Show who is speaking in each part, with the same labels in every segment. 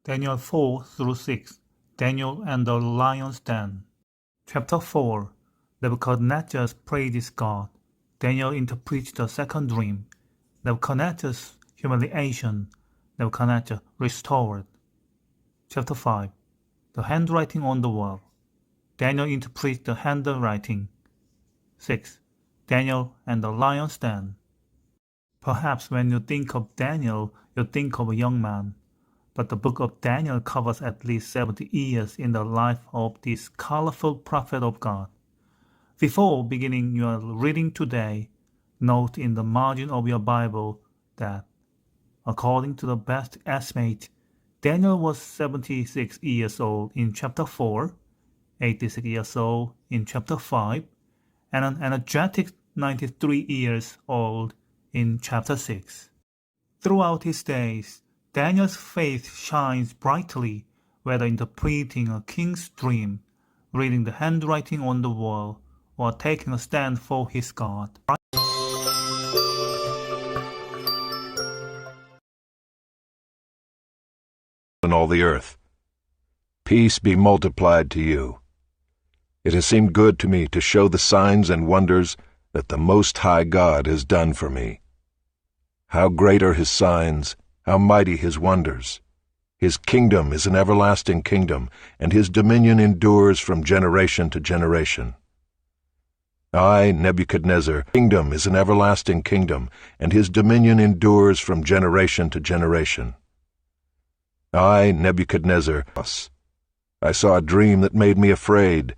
Speaker 1: Daniel 4 through 6, Daniel and the Lion's Den. Chapter 4, Nebuchadnezzar praises God. Daniel interprets the second dream. Nebuchadnezzar's humiliation. Nebuchadnezzar restored. Chapter 5, the handwriting on the wall. Daniel interprets the handwriting. 6. Daniel and the Lion's Den. Perhaps when you think of Daniel, you think of a young man. But the book of Daniel covers at least 70 years in the life of this colorful prophet of God. Before beginning your reading today, note in the margin of your Bible that, according to the best estimate, Daniel was 76 years old in chapter 4, 86 years old in chapter 5, and an energetic 93 years old in chapter 6. Throughout his days, Daniel's faith shines brightly, whether interpreting a king's dream, reading the handwriting on the wall, or taking a stand for his God.
Speaker 2: In all the earth, peace be multiplied to you. It has seemed good to me to show the signs and wonders that the Most High God has done for me. How great are his signs, how mighty his wonders! His kingdom is an everlasting kingdom, and his dominion endures from generation to generation. I, Nebuchadnezzar, kingdom is an everlasting kingdom, and his dominion endures from generation to generation. I, Nebuchadnezzar, I saw a dream that made me afraid.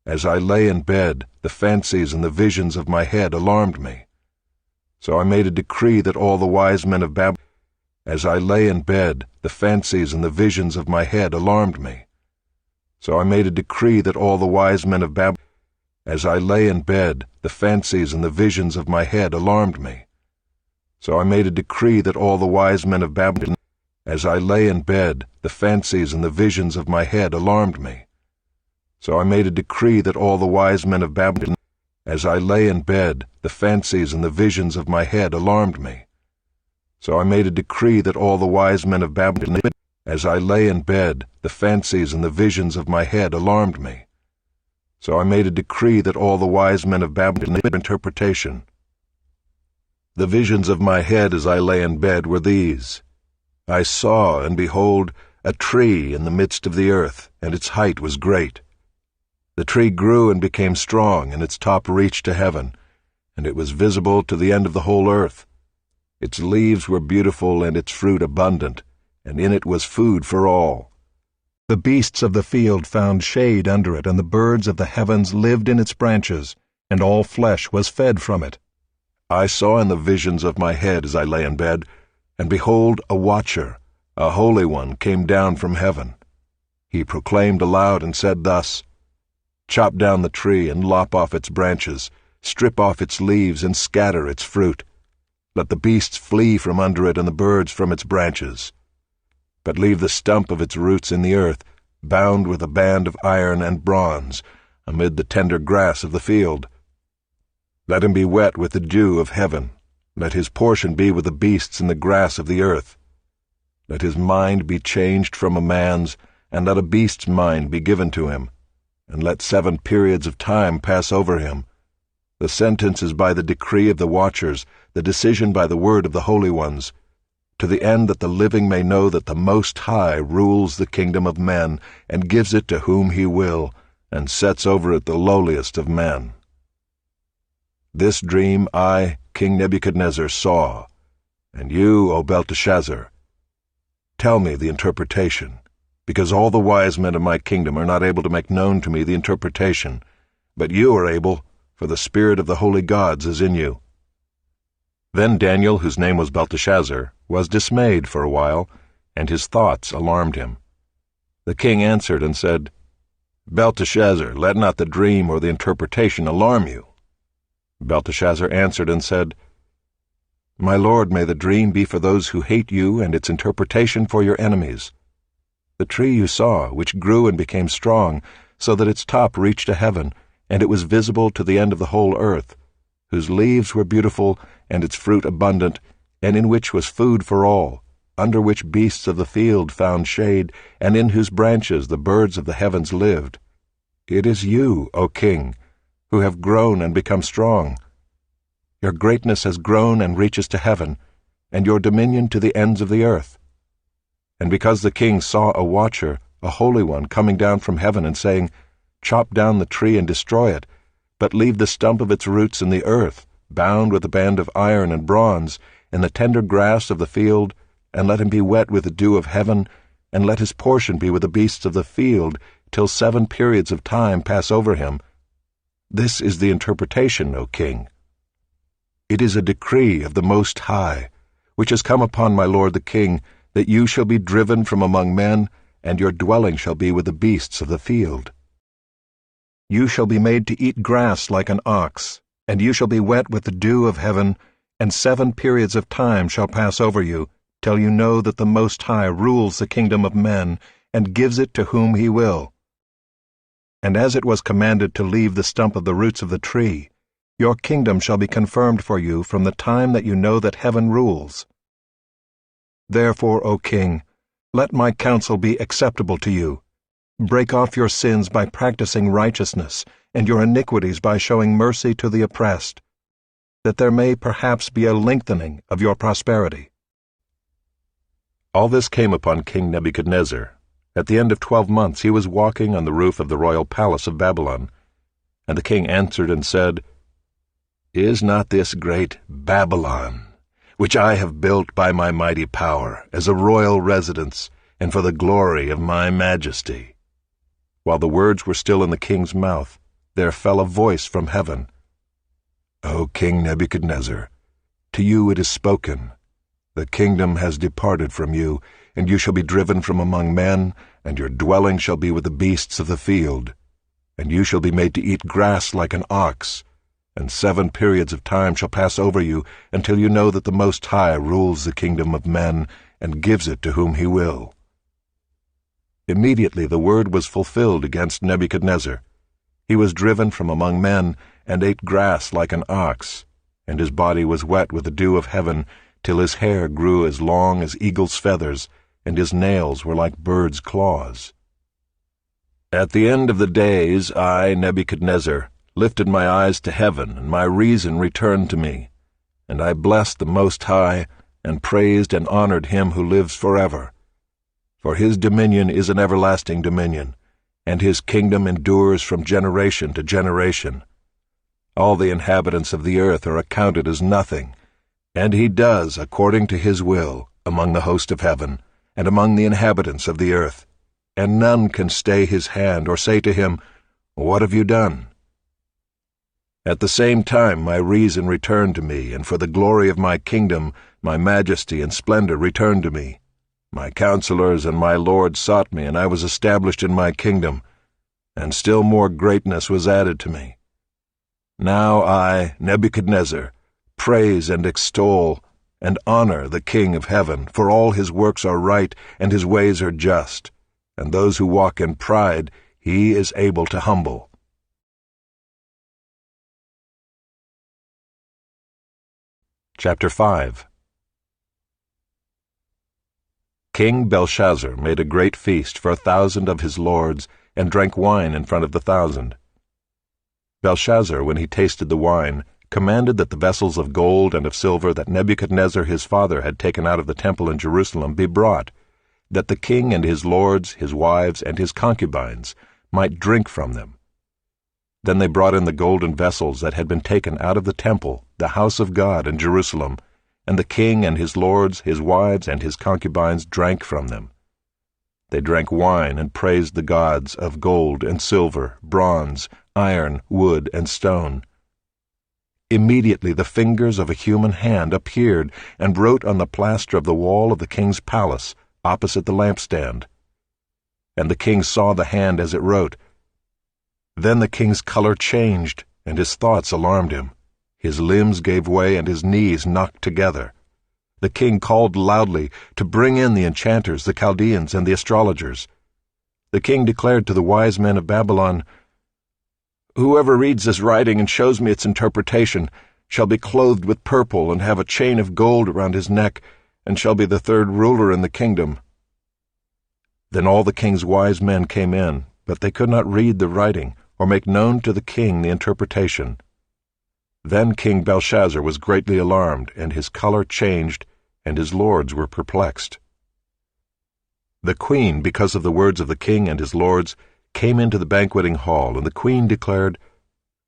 Speaker 2: As I lay in bed, the fancies and the visions of my head alarmed me. So I made a decree that all the wise men of Babylon. As I lay in bed, the fancies and the visions of my head alarmed me. So I made a decree that all the wise men of Babylon. As I lay in bed, the fancies and the visions of my head alarmed me. So I made a decree that all the wise men of Babylon. As I lay in bed, the fancies and the visions of my head alarmed me. So I made a decree that all the wise men of Babylon. As I lay in bed, the fancies and the visions of my head alarmed me. So I made a decree that all the wise men of Babylon. As I lay in bed, the fancies and the visions of my head alarmed me. So I made a decree that all the wise men of Babylon. Interpretation. The visions of my head as I lay in bed were these. I saw, and behold, a tree in the midst of the earth, and its height was great. The tree grew and became strong, and its top reached to heaven, and it was visible to the end of the whole earth. Its leaves were beautiful and its fruit abundant, and in it was food for all. The beasts of the field found shade under it, and the birds of the heavens lived in its branches, and all flesh was fed from it. I saw in the visions of my head as I lay in bed, and behold, a watcher, a holy one, came down from heaven. He proclaimed aloud and said thus, Chop down the tree and lop off its branches, strip off its leaves and scatter its fruit. Let the beasts flee from under it and the birds from its branches. But leave the stump of its roots in the earth, bound with a band of iron and bronze, amid the tender grass of the field. Let him be wet with the dew of heaven. Let his portion be with the beasts in the grass of the earth. Let his mind be changed from a man's, and let a beast's mind be given to him. And let 7 periods of time pass over him. The sentence is by the decree of the watchers, the decision by the word of the holy ones, to the end that the living may know that the Most High rules the kingdom of men, and gives it to whom he will, and sets over it the lowliest of men. This dream I, King Nebuchadnezzar, saw, and you, O Belteshazzar, tell me the interpretation, because all the wise men of my kingdom are not able to make known to me the interpretation, but you are able, for the spirit of the holy gods is in you. Then Daniel, whose name was Belteshazzar, was dismayed for a while, and his thoughts alarmed him. The king answered and said, Belteshazzar, let not the dream or the interpretation alarm you. Belteshazzar answered and said, My lord, may the dream be for those who hate you, and its interpretation for your enemies. The tree you saw, which grew and became strong, so that its top reached to heaven, and it was visible to the end of the whole earth, whose leaves were beautiful, and its fruit abundant, and in which was food for all, under which beasts of the field found shade, and in whose branches the birds of the heavens lived. It is you, O king, who have grown and become strong. Your greatness has grown and reaches to heaven, and your dominion to the ends of the earth. And because the king saw a watcher, a holy one, coming down from heaven and saying, Chop down the tree and destroy it, but leave the stump of its roots in the earth, bound with a band of iron and bronze, in the tender grass of the field, and let him be wet with the dew of heaven, and let his portion be with the beasts of the field, till 7 periods of time pass over him. This is the interpretation, O king. It is a decree of the Most High, which has come upon my lord the king, that you shall be driven from among men, and your dwelling shall be with the beasts of the field. You shall be made to eat grass like an ox, and you shall be wet with the dew of heaven, and 7 periods of time shall pass over you, till you know that the Most High rules the kingdom of men, and gives it to whom he will. And as it was commanded to leave the stump of the roots of the tree, your kingdom shall be confirmed for you from the time that you know that heaven rules. Therefore, O king, let my counsel be acceptable to you. Break off your sins by practicing righteousness, and your iniquities by showing mercy to the oppressed, that there may perhaps be a lengthening of your prosperity. All this came upon King Nebuchadnezzar. At the end of 12 months he was walking on the roof of the royal palace of Babylon. And the king answered and said, Is not this great Babylon, which I have built by my mighty power, as a royal residence, and for the glory of my majesty? While the words were still in the king's mouth, there fell a voice from heaven. O King Nebuchadnezzar, to you it is spoken. The kingdom has departed from you, and you shall be driven from among men, and your dwelling shall be with the beasts of the field. And you shall be made to eat grass like an ox, and 7 periods of time shall pass over you, until you know that the Most High rules the kingdom of men, and gives it to whom he will. Immediately the word was fulfilled against Nebuchadnezzar. He was driven from among men, and ate grass like an ox, and his body was wet with the dew of heaven, till his hair grew as long as eagle's feathers, and his nails were like birds' claws. At the end of the days I, Nebuchadnezzar, lifted my eyes to heaven, and my reason returned to me. And I blessed the Most High, and praised and honored him who lives forever. For his dominion is an everlasting dominion, and his kingdom endures from generation to generation. All the inhabitants of the earth are accounted as nothing, and he does according to his will among the host of heaven, and among the inhabitants of the earth. And none can stay his hand, or say to him, What have you done? At the same time my reason returned to me, and for the glory of my kingdom my majesty and splendor returned to me. My counselors and my lord sought me, and I was established in my kingdom, and still more greatness was added to me. Now I, Nebuchadnezzar, praise and extol and honor the King of heaven, for all his works are right, and his ways are just, and those who walk in pride he is able to humble. Chapter 5. King Belshazzar made a great feast for 1,000 of his lords, and drank wine in front of the 1,000. Belshazzar, when he tasted the wine, commanded that the vessels of gold and of silver that Nebuchadnezzar his father had taken out of the temple in Jerusalem be brought, that the king and his lords, his wives, and his concubines might drink from them. Then they brought in the golden vessels that had been taken out of the temple, the house of God in Jerusalem, and the king and his lords, his wives, and his concubines drank from them. They drank wine and praised the gods of gold and silver, bronze, iron, wood, and stone. Immediately the fingers of a human hand appeared and wrote on the plaster of the wall of the king's palace, opposite the lampstand. And the king saw the hand as it wrote. Then the king's color changed, and his thoughts alarmed him. His limbs gave way, and his knees knocked together. The king called loudly to bring in the enchanters, the Chaldeans, and the astrologers. The king declared to the wise men of Babylon, Whoever reads this writing and shows me its interpretation shall be clothed with purple and have a chain of gold around his neck, and shall be the third ruler in the kingdom." Then all the king's wise men came in, but they could not read the writing, or make known to the king the interpretation. Then King Belshazzar was greatly alarmed, and his color changed, and his lords were perplexed. The queen, because of the words of the king and his lords, came into the banqueting hall, and the queen declared,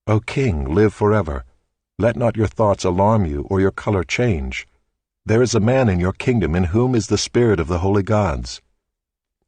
Speaker 2: "O king, live forever. Let not your thoughts alarm you, or your color change. There is a man in your kingdom in whom is the spirit of the holy gods.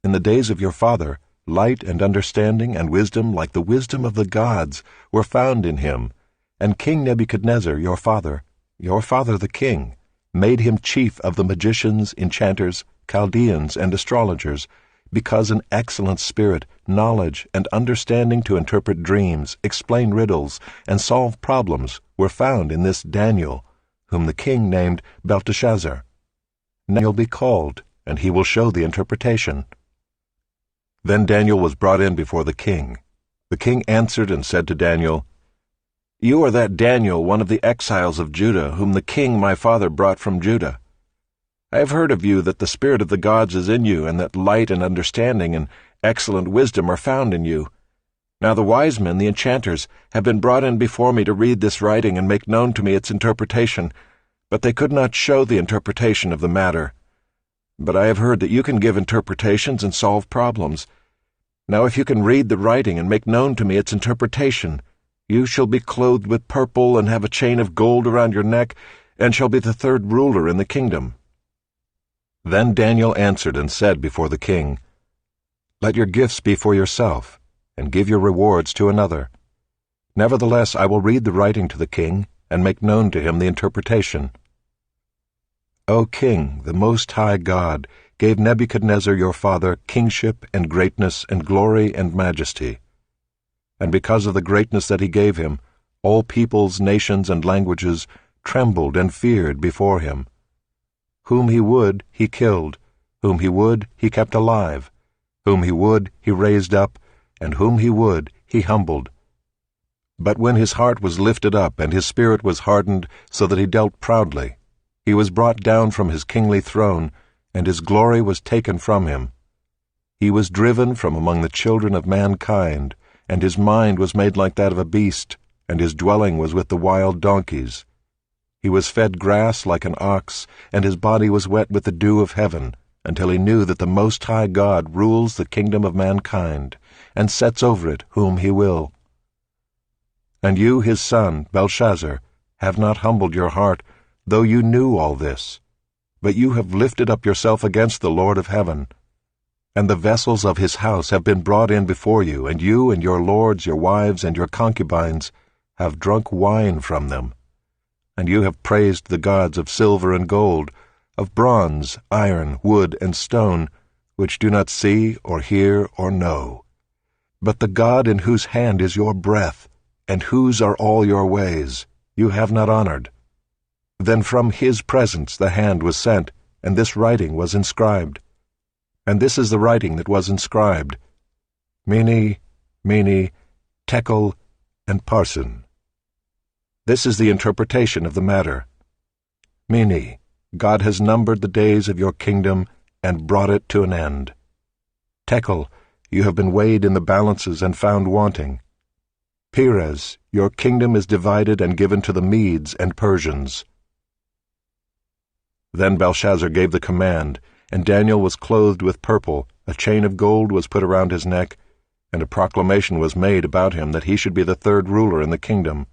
Speaker 2: In the days of your father, light and understanding and wisdom like the wisdom of the gods were found in him, and King Nebuchadnezzar, your father the king, made him chief of the magicians, enchanters, Chaldeans, and astrologers, because an excellent spirit, knowledge, and understanding to interpret dreams, explain riddles, and solve problems were found in this Daniel, whom the king named Belteshazzar. Daniel be called, and he will show the interpretation." Then Daniel was brought in before the king. The king answered and said to Daniel, "You are that Daniel, one of the exiles of Judah, whom the king my father brought from Judah. I have heard of you that the spirit of the gods is in you, and that light and understanding and excellent wisdom are found in you. Now the wise men, the enchanters, have been brought in before me to read this writing and make known to me its interpretation, but they could not show the interpretation of the matter. But I have heard that you can give interpretations and solve problems. Now if you can read the writing and make known to me its interpretation, you shall be clothed with purple and have a chain of gold around your neck, and shall be the third ruler in the kingdom." Then Daniel answered and said before the king, "Let your gifts be for yourself, and give your rewards to another. Nevertheless I will read the writing to the king, and make known to him the interpretation. O king, the Most High God gave Nebuchadnezzar your father kingship and greatness and glory and majesty. And because of the greatness that he gave him, all peoples, nations, and languages trembled and feared before him. Whom he would, he killed. Whom he would, he kept alive. Whom he would, he raised up. And whom he would, he humbled. But when his heart was lifted up, and his spirit was hardened, so that he dealt proudly, he was brought down from his kingly throne, and his glory was taken from him. He was driven from among the children of mankind, and his mind was made like that of a beast, and his dwelling was with the wild donkeys. He was fed grass like an ox, and his body was wet with the dew of heaven, until he knew that the Most High God rules the kingdom of mankind, and sets over it whom he will. And you, his son, Belshazzar, have not humbled your heart, though you knew all this. But you have lifted up yourself against the Lord of heaven. And the vessels of his house have been brought in before you, and you and your lords, your wives, and your concubines have drunk wine from them. And you have praised the gods of silver and gold, of bronze, iron, wood, and stone, which do not see or hear or know. But the God in whose hand is your breath, and whose are all your ways, you have not honored. Then from his presence the hand was sent, and this writing was inscribed. And this is the writing that was inscribed: Mene, Mene, Tekel, and Parsin. This is the interpretation of the matter. Mene, God has numbered the days of your kingdom and brought it to an end. Tekel, you have been weighed in the balances and found wanting. Peres, your kingdom is divided and given to the Medes and Persians. Then Belshazzar gave the command, and Daniel was clothed with purple, a chain of gold was put around his neck, and a proclamation was made about him that he should be the third ruler in the kingdom.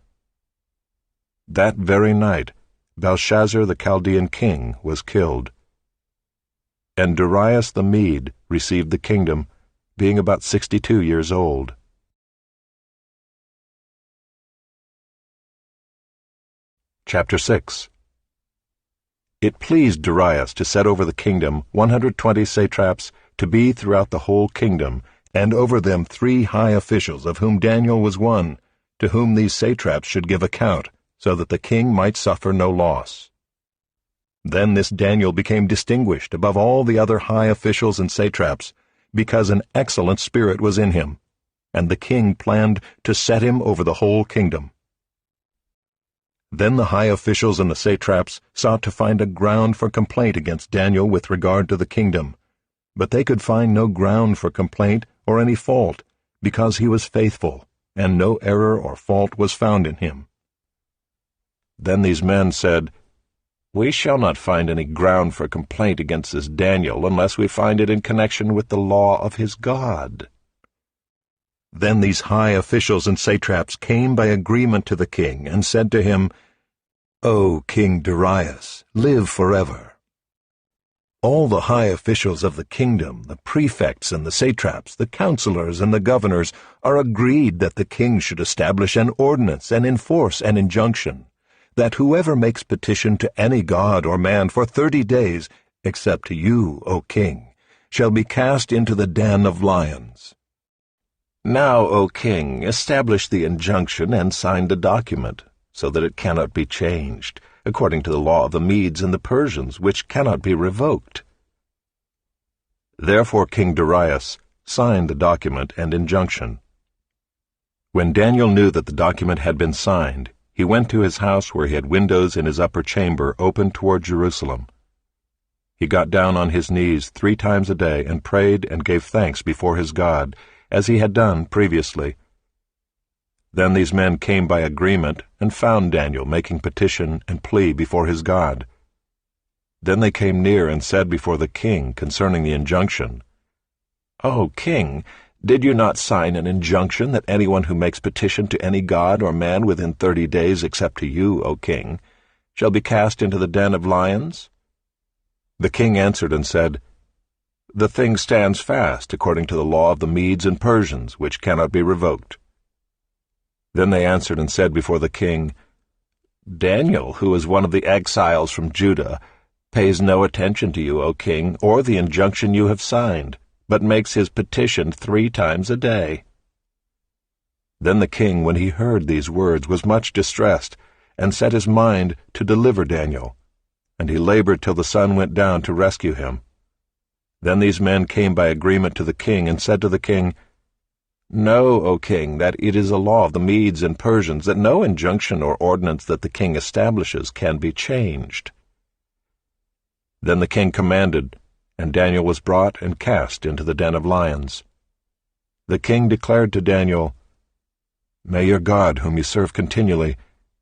Speaker 2: That very night, Belshazzar the Chaldean king was killed. And Darius the Mede received the kingdom, being about 62 years old. Chapter 6. It pleased Darius to set over the kingdom 120 satraps to be throughout the whole kingdom, and over them 3 high officials, of whom Daniel was one, to whom these satraps should give account, so that the king might suffer no loss. Then this Daniel became distinguished above all the other high officials and satraps, because an excellent spirit was in him, and the king planned to set him over the whole kingdom. Then the high officials and the satraps sought to find a ground for complaint against Daniel with regard to the kingdom, but they could find no ground for complaint or any fault, because he was faithful, and no error or fault was found in him. Then these men said, "We shall not find any ground for complaint against this Daniel unless we find it in connection with the law of his God." Then these high officials and satraps came by agreement to the king and said to him, "O King Darius, live forever." All the high officials of the kingdom, the prefects and the satraps, the counselors and the governors, are agreed that the king should establish an ordinance and enforce an injunction, that whoever makes petition to any god or man for 30 days, except to you, O king, shall be cast into the den of lions. Now, O king, establish the injunction and sign the document, so that it cannot be changed, according to the law of the Medes and the Persians, which cannot be revoked. Therefore King Darius signed the document and injunction. When Daniel knew that the document had been signed, he went to his house where he had windows in his upper chamber open toward Jerusalem. He got down on his knees 3 times a day and prayed and gave thanks before his God, as he had done previously. Then these men came by agreement and found Daniel making petition and plea before his God. Then they came near and said before the king concerning the injunction, "O king, did you not sign an injunction that anyone who makes petition to any god or man within 30 days except to you, O king, shall be cast into the den of lions?" The king answered and said, "The thing stands fast according to the law of the Medes and Persians, which cannot be revoked." Then they answered and said before the king, "Daniel, who is one of the exiles from Judah, pays no attention to you, O king, or the injunction you have signed, but makes his petition 3 times a day." Then the king, when he heard these words, was much distressed, and set his mind to deliver Daniel, and he labored till the sun went down to rescue him. Then these men came by agreement to the king and said to the king, "Know, O king, that it is a law of the Medes and Persians that no injunction or ordinance that the king establishes can be changed." Then the king commanded, and Daniel was brought and cast into the den of lions. The king declared to Daniel, "May your God, whom you serve continually,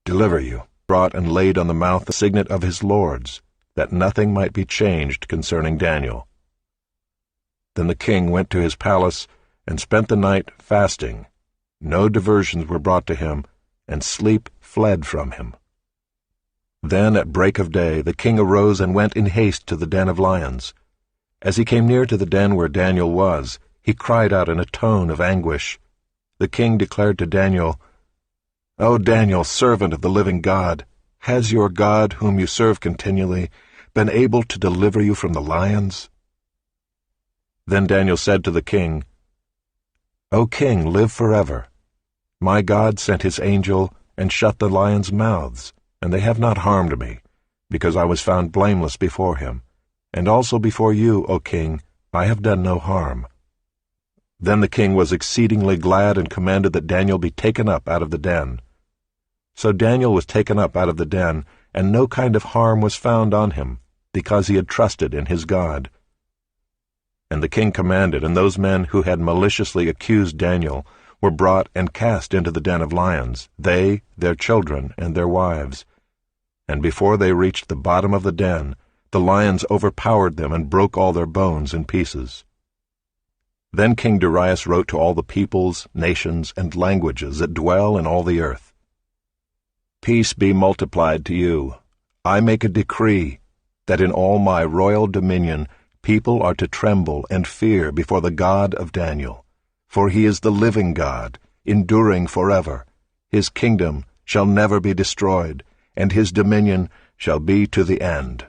Speaker 2: deliver you," brought and laid on the mouth the signet of his lords, that nothing might be changed concerning Daniel. Then the king went to his palace and spent the night fasting. No diversions were brought to him, and sleep fled from him. Then at break of day the king arose and went in haste to the den of lions. As he came near to the den where Daniel was, he cried out in a tone of anguish. The king declared to Daniel, "O Daniel, servant of the living God, has your God, whom you serve continually, been able to deliver you from the lions?" Then Daniel said to the king, "O king, live forever. My God sent his angel and shut the lions' mouths, and they have not harmed me, because I was found blameless before him, and also before you, O king, I have done no harm." Then the king was exceedingly glad and commanded that Daniel be taken up out of the den. So Daniel was taken up out of the den, and no kind of harm was found on him, because he had trusted in his God. And the king commanded, and those men who had maliciously accused Daniel were brought and cast into the den of lions, they, their children, and their wives. And before they reached the bottom of the den, the lions overpowered them and broke all their bones in pieces. Then King Darius wrote to all the peoples, nations, and languages that dwell in all the earth, "Peace be multiplied to you. I make a decree that in all my royal dominion people are to tremble and fear before the God of Daniel, for he is the living God, enduring forever. His kingdom shall never be destroyed, and his dominion shall be to the end.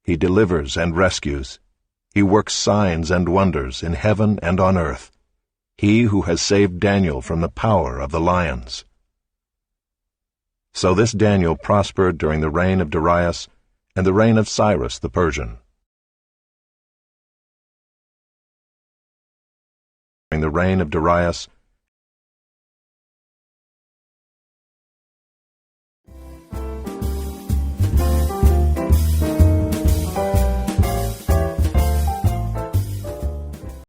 Speaker 2: He delivers and rescues. He works signs and wonders in heaven and on earth. He who has saved Daniel from the power of the lions." So this Daniel prospered during the reign of Darius and the reign of Cyrus the Persian. During the reign of Darius